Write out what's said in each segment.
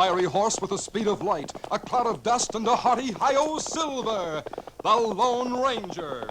fiery horse with the speed of light, a cloud of dust, and a hearty hi-yo silver, the Lone Ranger.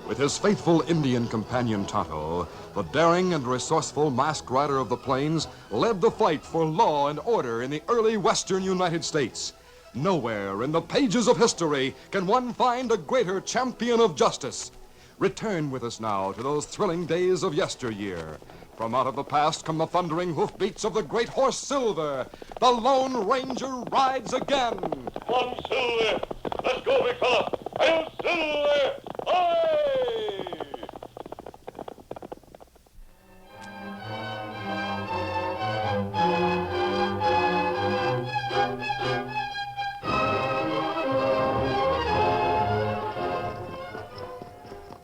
With his faithful Indian companion Tonto, the daring and resourceful masked rider of the plains led the fight for law and order in the early western United States. Nowhere in the pages of history can one find a greater champion of justice. Return with us now to those thrilling days of yesteryear. From out of the past come the thundering hoofbeats of the great horse Silver. The Lone Ranger rides again. Come on, Silver. Let's go, big fella. Hail, Silver! Aye!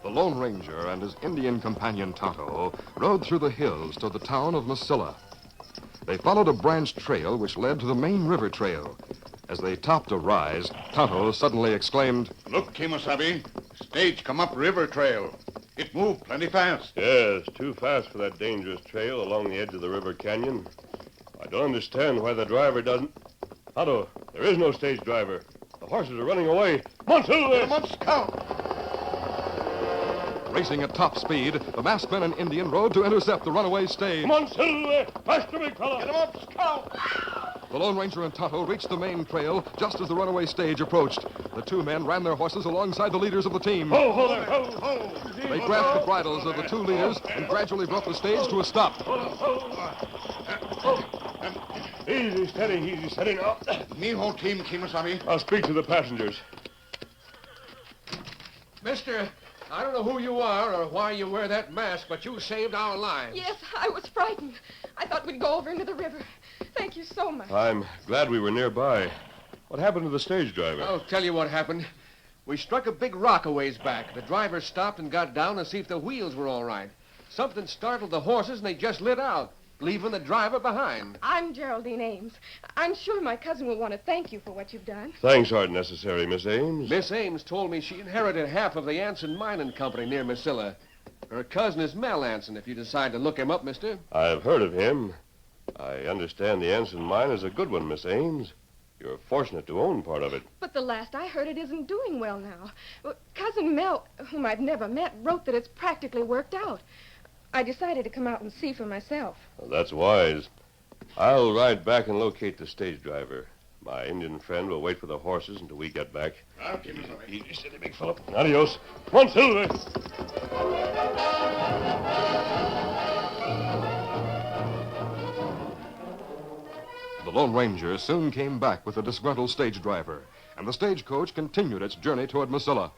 The Lone Ranger and his Indian companion Tonto rode through the hills to the town of Mesilla. They followed a branch trail which led to the main river trail. As they topped a rise, Tonto suddenly exclaimed, "Look, Kemosabe. Stage come up river trail. It moved plenty fast." Yes, too fast for that dangerous trail along the edge of the river canyon. I don't understand why the driver doesn't... Tonto, there is no stage driver. The horses are running away. Come on, Silver! Come on, Scout. Racing at top speed, the masked men and Indian rode to intercept the runaway stage. Come on, Silver! Faster, big fella! Get him up, Scout. The Lone Ranger and Tonto reached the main trail just as the runaway stage approached. The two men ran their horses alongside the leaders of the team. Ho there! Ho! They grasped the bridles of the two leaders and gradually brought the stage to a stop. Easy, steady now. Me whole team, Kemosabe. I'll speak to the passengers. Mister, I don't know who you are or why you wear that mask, but you saved our lives. Yes, I was frightened. I thought we'd go over into the river. Thank you so much. I'm glad we were nearby. What happened to the stage driver? I'll tell you what happened. We struck a big rock a ways back. The driver stopped and got down to see if the wheels were all right. Something startled the horses, and they just lit out, leaving the driver behind. I'm Geraldine Ames. I'm sure my cousin will want to thank you for what you've done. Thanks aren't necessary, Miss Ames. Miss Ames told me she inherited half of the Anson Mining Company near Mesilla. Her cousin is Mel Anson, if you decide to look him up, mister. I've heard of him. I understand the Anson mine is a good one, Miss Ames. You're fortunate to own part of it. But the last I heard, it isn't doing well now. Well, Cousin Mel, whom I've never met, wrote that it's practically worked out. I decided to come out and see for myself. Well, that's wise. I'll ride back and locate the stage driver. My Indian friend will wait for the horses until we get back. Now, Kemosabe. Easy, steady, big fellow. Adios. Come on, Silver. The Lone Ranger soon came back with a disgruntled stage driver, and the stagecoach continued its journey toward Mesilla.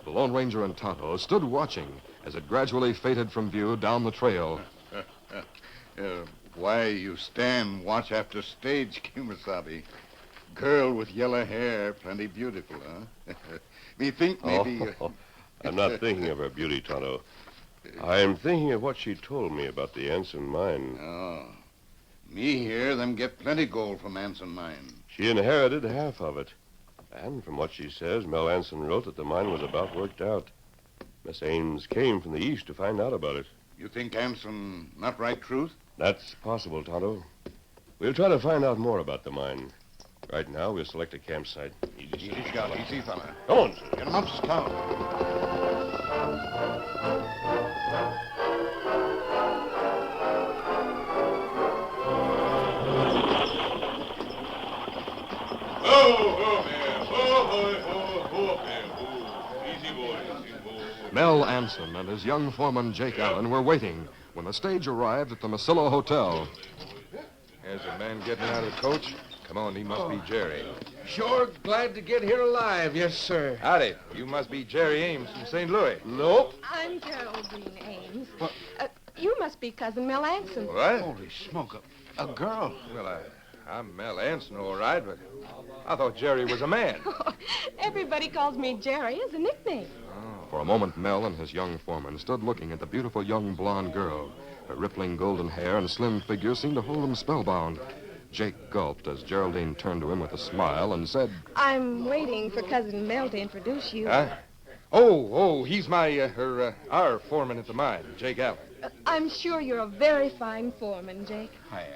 The Lone Ranger and Tonto stood watching as it gradually faded from view down the trail. Why you stand watch after stage, Kemosabe? girl with yellow hair, plenty beautiful, huh? Me think maybe... I'm not thinking of her beauty, Tonto. I'm thinking of what she told me about the Anson mine. Oh. Me hear them get plenty gold from Anson mine. She inherited half of it. And from what she says, Mel Anson wrote that the mine was about worked out. Miss Ames came from the east to find out about it. You think Anson not write truth? That's possible, Tonto. We'll try to find out more about the mine. Right now, we'll select a campsite. Easy, Scout. Easy, fella. Come on. Get him up, Scout. Mel Anson and his young foreman, Jake Allen, were waiting when the stage arrived at the Masilla Hotel. There's a man getting out of the coach. Come on, he must be Jerry. Sure glad to get here alive, yes, sir. Howdy. You must be Jerry Ames from St. Louis. Nope. I'm Geraldine Ames. You must be Cousin Mel Anson. What? Holy smoke, a girl. Well, I'm Mel Anson, all right, but I thought Jerry was a man. Everybody calls me Jerry as a nickname. For a moment, Mel and his young foreman stood looking at the beautiful young blonde girl. Her rippling golden hair and slim figure seemed to hold them spellbound. Jake gulped as Geraldine turned to him with a smile and said, I'm waiting for Cousin Mel to introduce you. Huh? Oh, he's our foreman at the mine, Jake Allen. I'm sure you're a very fine foreman, Jake. Hi.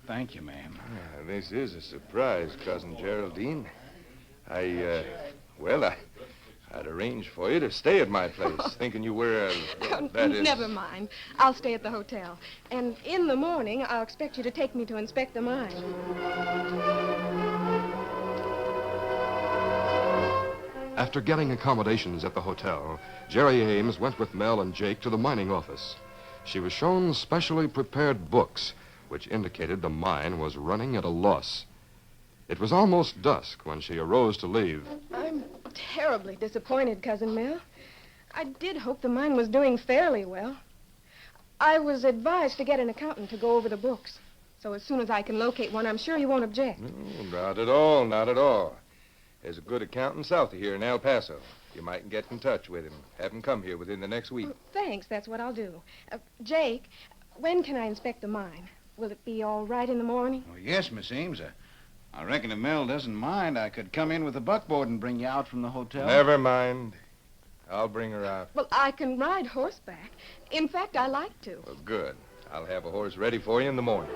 Thank you, ma'am. This is a surprise, Cousin Geraldine. I'd arranged for you to stay at my place, thinking you were, Never mind. I'll stay at the hotel. And in the morning, I'll expect you to take me to inspect the mine. After getting accommodations at the hotel, Jerry Ames went with Mel and Jake to the mining office. She was shown specially prepared books, which indicated the mine was running at a loss. It was almost dusk when she arose to leave. I'm terribly disappointed, Cousin Mel. I did hope the mine was doing fairly well. I was advised to get an accountant to go over the books. So as soon as I can locate one, I'm sure you won't object. No, not at all, not at all. There's a good accountant south of here in El Paso. You might get in touch with him. Have him come here within the next week. Thanks, that's what I'll do. Jake, when can I inspect the mine? Will it be all right in the morning? Oh, yes, Miss Ames. I reckon if Mel doesn't mind, I could come in with a buckboard and bring you out from the hotel. Never mind. I'll bring her out. Well, I can ride horseback. In fact, I like to. Well, good. I'll have a horse ready for you in the morning.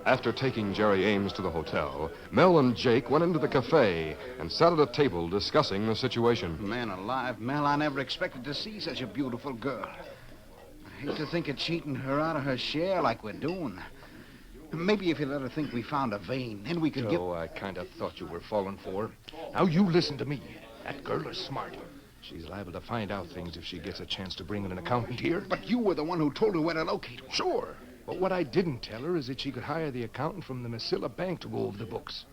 After taking Jerry Ames to the hotel, Mel and Jake went into the cafe and sat at a table discussing the situation. Man alive, Mel, I never expected to see such a beautiful girl. I hate to think of cheating her out of her share like we're doing. Maybe if you let her think we found a vein, then we could Oh, I kind of thought you were falling for her. Now, you listen to me. That girl is smart. She's liable to find out things if she gets a chance to bring in an accountant here. But you were the one who told her where to locate her. Sure. But what I didn't tell her is that she could hire the accountant from the Masilla Bank to go over the books.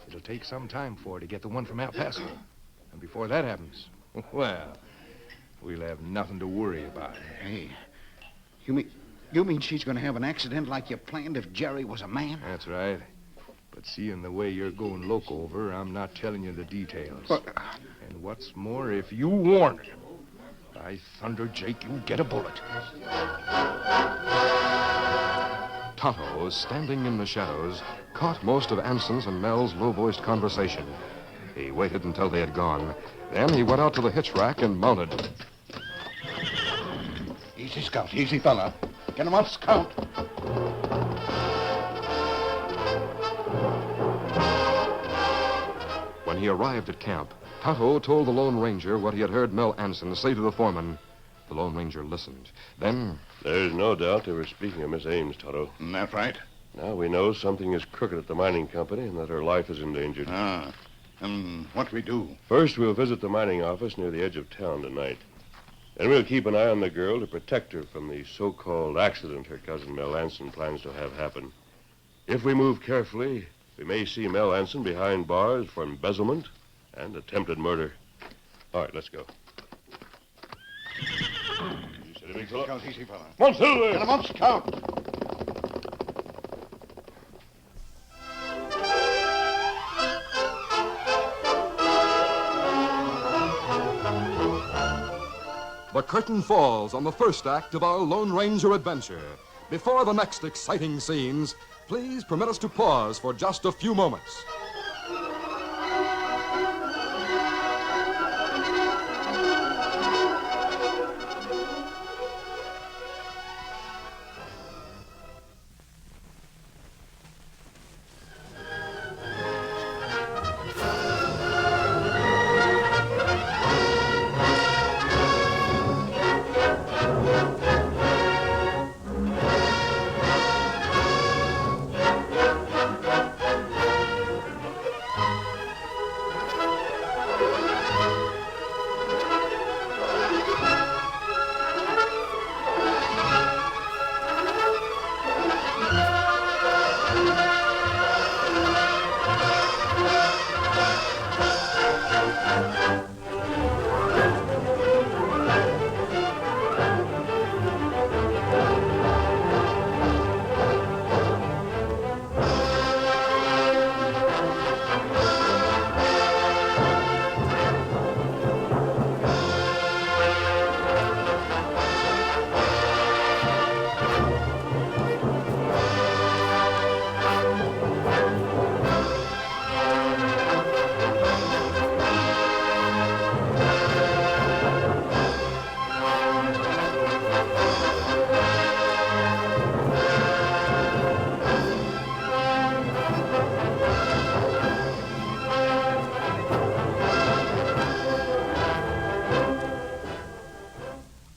It'll take some time for her to get the one from El Paso. And before that happens, well, we'll have nothing to worry about. Hey, you mean she's going to have an accident like you planned if Jerry was a man? That's right. But seeing the way you're going loco over her, I'm not telling you the details. But, And what's more, if you warn her, by thunder, Jake, you get a bullet. Tonto, standing in the shadows, caught most of Anson's and Mel's low-voiced conversation. He waited until they had gone. Then he went out to the hitch rack and mounted. Easy, Scout. Easy, fella. Get him up, Scout. When he arrived at camp, Tonto told the Lone Ranger what he had heard Mel Anson say to the foreman. The Lone Ranger listened. Then... There's no doubt they were speaking of Miss Ames, Tonto. Isn't that right? Now we know something is crooked at the mining company and that her life is endangered. And what we do? First, we'll visit the mining office near the edge of town tonight. Then we'll keep an eye on the girl to protect her from the so-called accident her cousin Mel Anson plans to have happen. If we move carefully, we may see Mel Anson behind bars for embezzlement and attempted murder. All right, let's go. Easy, big fella. Scout, easy, fella. Come on, Silver. Get him up, Scout. The curtain falls on the first act of our Lone Ranger adventure. Before the next exciting scenes, please permit us to pause for just a few moments.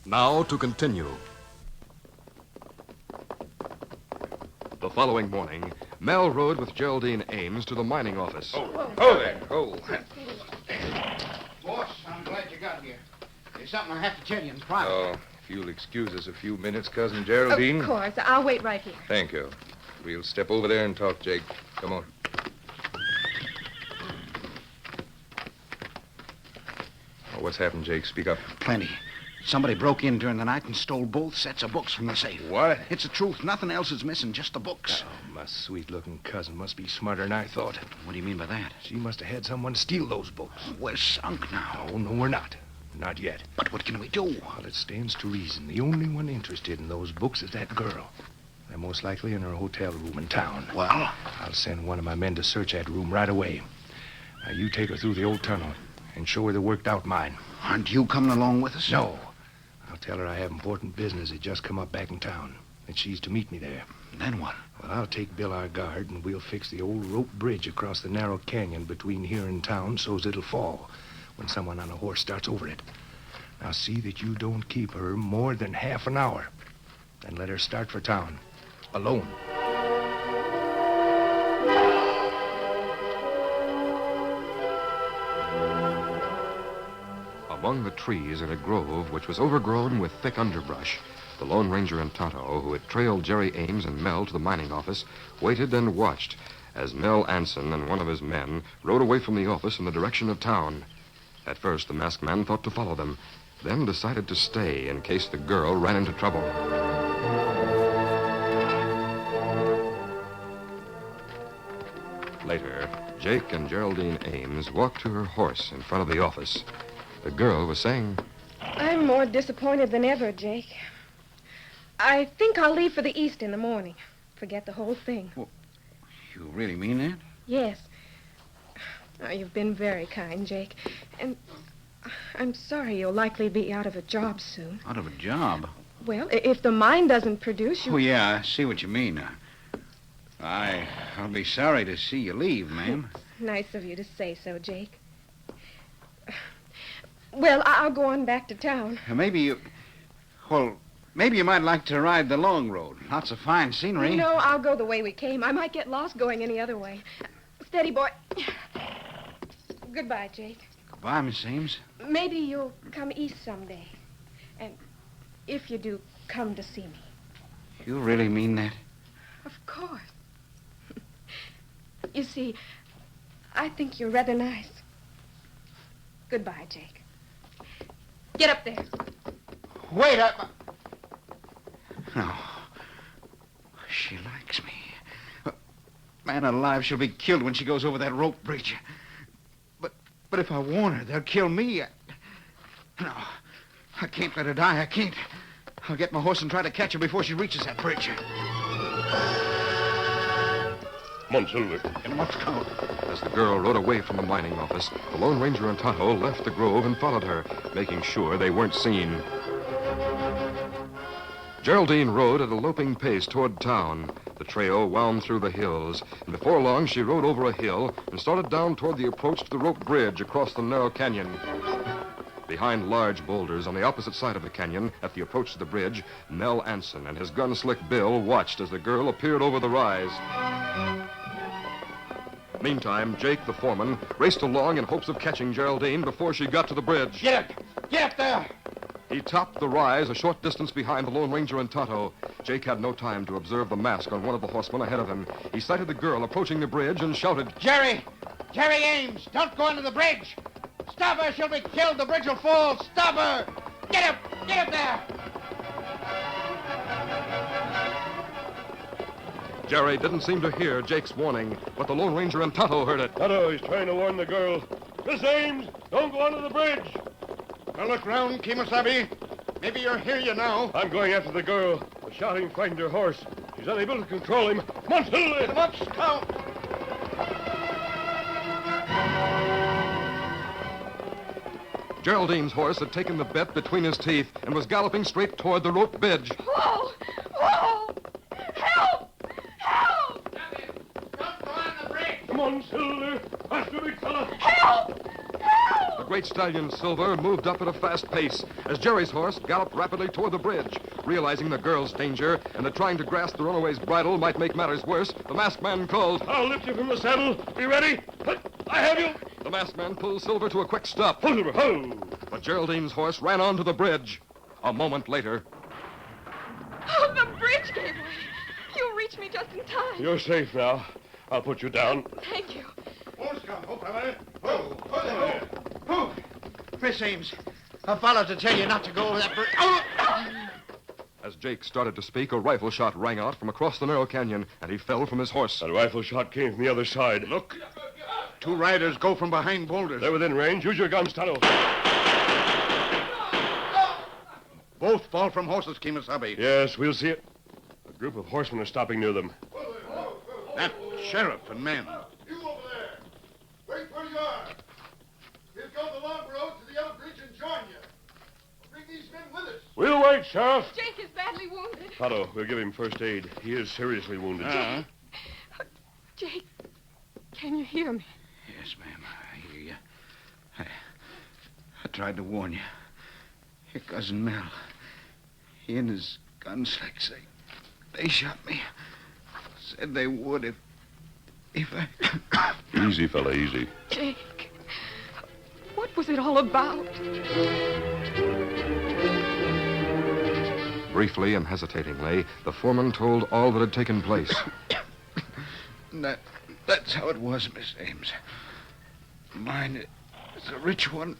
Now to continue. The following morning, Mel rode with Geraldine Ames to the mining office. Oh there. Oh. Boss, I'm glad you got here. There's something I have to tell you in private. Oh, if you'll excuse us a few minutes, Cousin Geraldine. Of course. I'll wait right here. Thank you. We'll step over there and talk, Jake. Come on. Oh, what's happened, Jake? Speak up. Plenty. Somebody broke in during the night and stole both sets of books from the safe. What? It's the truth. Nothing else is missing, just the books. Oh, my sweet-looking cousin must be smarter than I thought. What do you mean by that? She must have had someone steal those books. We're sunk now. Oh, no, we're not. Not yet. But what can we do? Well, it stands to reason. The only one interested in those books is that girl. They're most likely in her hotel room in town. Well? I'll send one of my men to search that room right away. Now, you take her through the old tunnel and show her the worked-out mine. Aren't you coming along with us? No. I'll tell her I have important business that just come up back in town, that she's to meet me there. Then what? Well, I'll take Bill, our guard, and we'll fix the old rope bridge across the narrow canyon between here and town so's it'll fall when someone on a horse starts over it. Now, see that you don't keep her more than half an hour. Then let her start for town, alone. Among the trees in a grove which was overgrown with thick underbrush, the Lone Ranger and Tonto, who had trailed Jerry Ames and Mel to the mining office, waited and watched as Mel Anson and one of his men rode away from the office in the direction of town. At first, the masked man thought to follow them, then decided to stay in case the girl ran into trouble. Later, Jake and Geraldine Ames walked to her horse in front of the office. The girl was saying, I'm more disappointed than ever, Jake. I think I'll leave for the East in the morning. Forget the whole thing. You really mean that? Yes. Oh, you've been very kind, Jake. And I'm sorry you'll likely be out of a job soon. Out of a job? Well, if the mine doesn't produce you... Oh, yeah, I see what you mean. I'll be sorry to see you leave, ma'am. Nice of you to say so, Jake. Well, I'll go on back to town. Maybe you might like to ride the long road. Lots of fine scenery. No, I'll go the way we came. I might get lost going any other way. Steady, boy. Goodbye, Jake. Goodbye, Miss Ames. Maybe you'll come east someday. And if you do, come to see me. You really mean that? Of course. You see, I think you're rather nice. Goodbye, Jake. Get up there. Wait, No. She likes me. Man alive, she'll be killed when she goes over that rope bridge. But if I warn her, they'll kill me. No, I can't let her die. I can't. I'll get my horse and try to catch her before she reaches that bridge. Come on, Silver. And what's coming? As the girl rode away from the mining office, the Lone Ranger and Tonto left the grove and followed her, making sure they weren't seen. Geraldine rode at a loping pace toward town. The trail wound through the hills, and before long she rode over a hill and started down toward the approach to the rope bridge across the narrow canyon. Behind large boulders on the opposite side of the canyon, at the approach to the bridge, Mel Anson and his gunslick Bill watched as the girl appeared over the rise. Meantime, Jake, the foreman, raced along in hopes of catching Geraldine before she got to the bridge. Get up! Get up there! He topped the rise a short distance behind the Lone Ranger and Tonto. Jake had no time to observe the mask on one of the horsemen ahead of him. He sighted the girl approaching the bridge and shouted, Jerry! Jerry Ames! Don't go under the bridge! Stop her! She'll be killed! The bridge will fall! Stop her! Get up! Get up there! Jerry didn't seem to hear Jake's warning, but the Lone Ranger and Tonto heard it. Tonto, he's trying to warn the girl. Miss Ames, don't go under the bridge. Now look round, Kemosabe. Maybe you'll hear you now. I'm going after the girl. The shouting frightened her horse. She's unable to control him. Come on, Silver! Come on, Scout. Geraldine's horse had taken the bit between his teeth and was galloping straight toward the rope bridge. Whoa! Whoa! Help! Help! Don't go on the bridge. Come on, Silver. Faster, big fella. Help! The great stallion Silver moved up at a fast pace as Jerry's horse galloped rapidly toward the bridge. Realizing the girl's danger and that trying to grasp the runaway's bridle might make matters worse, the masked man called, I'll lift you from the saddle. Be ready. I have you. The masked man pulled Silver to a quick stop. Ho, Silver, ho. But Geraldine's horse ran onto the bridge. A moment later, Oh, the bridge gave way. You reached me just in time. You're safe now. I'll put you down. Thank you. Oh, Scout. Oh, fella. Oh, oh, Oh, Miss Ames, I followed to tell you not to go over that bridge. Oh! as Jake started to speak, a rifle shot rang out from across the narrow canyon, and he fell from his horse. That rifle shot came from the other side. Look. Two riders go from behind boulders. They're within range. Use your guns, Tonto. Both fall from horses, Kemosabe. Yes, we'll see it. A group of horsemen are stopping near them. That sheriff and men. You over there. Wait where you are. We'll go the long road to the other bridge and join you. Bring these men with us. We'll wait, Sheriff. Jake is badly wounded. Tonto, we'll give him first aid. He is seriously wounded. Jake, can you hear me? Yes, ma'am, I hear you. I tried to warn you. Your cousin Mel. He and his gunslicks, they shot me. Said they would if I... Easy, fella, easy. Jake, what was it all about? Briefly and hesitatingly, the foreman told all that had taken place. That's how it was, Miss Ames. Mine is a rich one.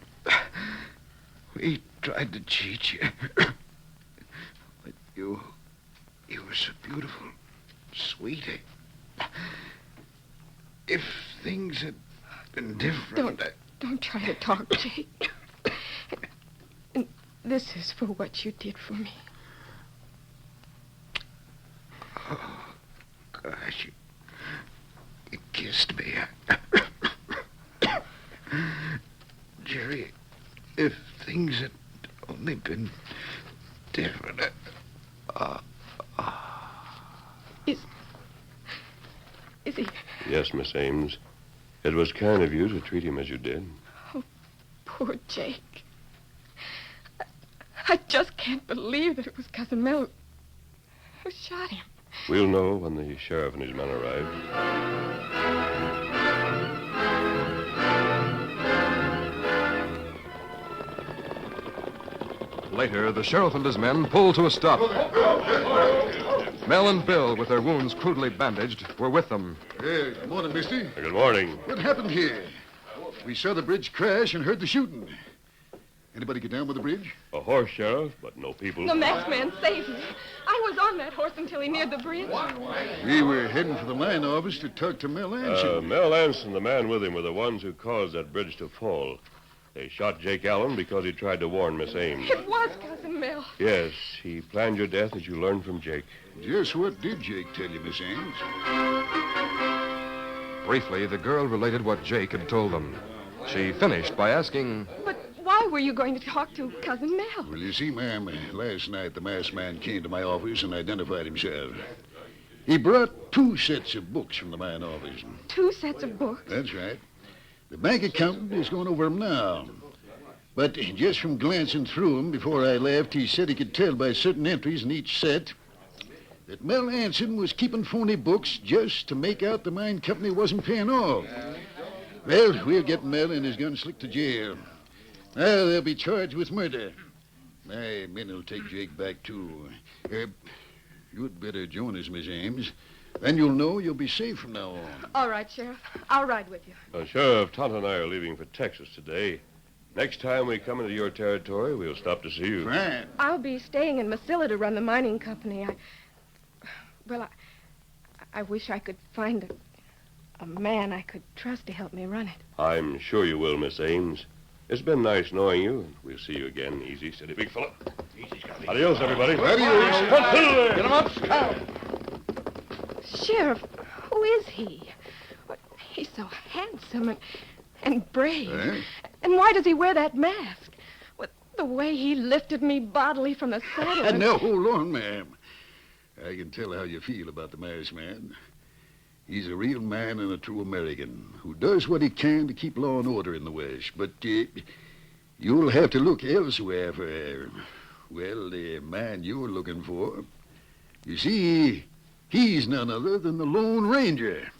We tried to cheat you. But you were so beautiful, sweet. If things had been different... Don't try to talk, Jake. And this is for what you did for me. Oh, gosh, you kissed me. Jerry, if things had only been different... Is he... Yes, Miss Ames. It was kind of you to treat him as you did. Oh, poor Jake. I just can't believe that it was Cousin Mel who shot him. We'll know when the sheriff and his men arrive. Later, the sheriff and his men pulled to a stop. Mel and Bill, with their wounds crudely bandaged, were with them. Hey, good morning, mister. Good morning. What happened here? We saw the bridge crash and heard the shooting. Anybody get down with the bridge? A horse, Sheriff, but no people. The masked man saved me. I I was on that horse until he neared the bridge. We were heading for the mine office to talk to Mel Anson. Mel Anson and the man with him were the ones who caused that bridge to fall. They shot Jake Allen because he tried to warn Miss Ames. It was Cousin Mel. Yes, he planned your death as you learned from Jake. Just what did Jake tell you, Miss Ames? Briefly, the girl related what Jake had told them. She finished by asking, But why were you going to talk to Cousin Mel? Well, you see, ma'am, last night the masked man came to my office and identified himself. He brought 2 sets of books from the mine office. 2 sets of books? That's right. The bank accountant is going over them now. But just from glancing through them before I left, he said he could tell by certain entries in each set that Mel Anson was keeping phony books just to make out the mine company wasn't paying off. Well, we'll get Mel and his gunslick to jail. Now they'll be charged with murder. My men will take Jake back, too. You'd better join us, Miss Ames. Then you'll know you'll be safe from now on. All right, Sheriff. I'll ride with you. Sheriff, Tonto and I are leaving for Texas today. Next time we come into your territory, we'll stop to see you. Fine. I'll be staying in Mesilla to run the mining company. I wish I could find a man I could trust to help me run it. I'm sure you will, Miss Ames. It's been nice knowing you, and we'll see you again. Easy, steady, big fella. Easy, Scotty. Adios, everybody. Adios. Get him up, Scout. Sheriff, who is he? He's so handsome and brave. Eh? And why does he wear that mask? With the way he lifted me bodily from the saddle. Now, hold on, ma'am. I can tell how you feel about the masked man. He's a real man and a true American who does what he can to keep law and order in the West. But you'll have to look elsewhere for, the man you're looking for. You see, he's none other than the Lone Ranger.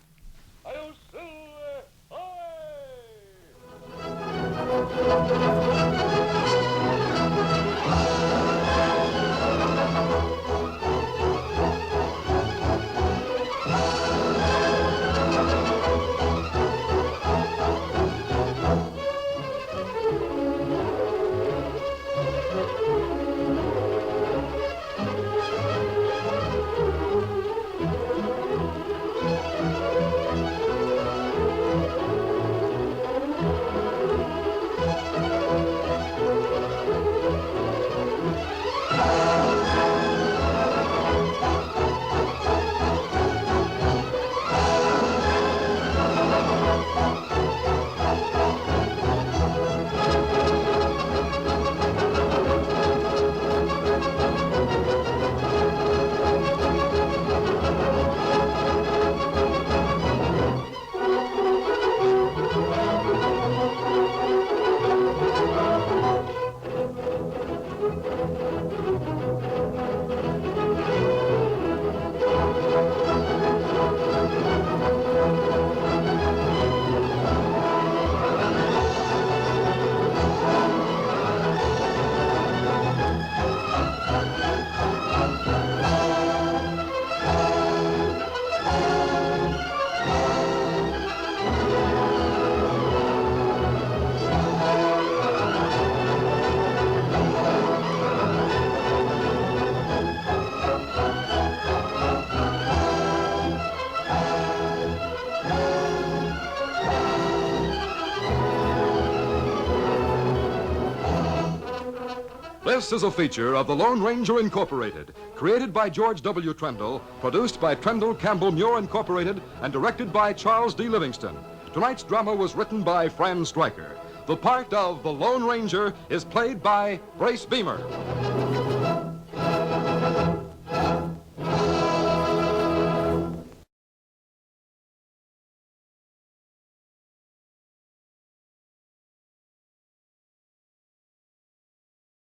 This is a feature of the Lone Ranger Incorporated, created by George W. Trendle, produced by Trendle Campbell Muir Incorporated, and directed by Charles D. Livingston. Tonight's drama was written by Fran Stryker. The part of the Lone Ranger is played by Grace Beamer.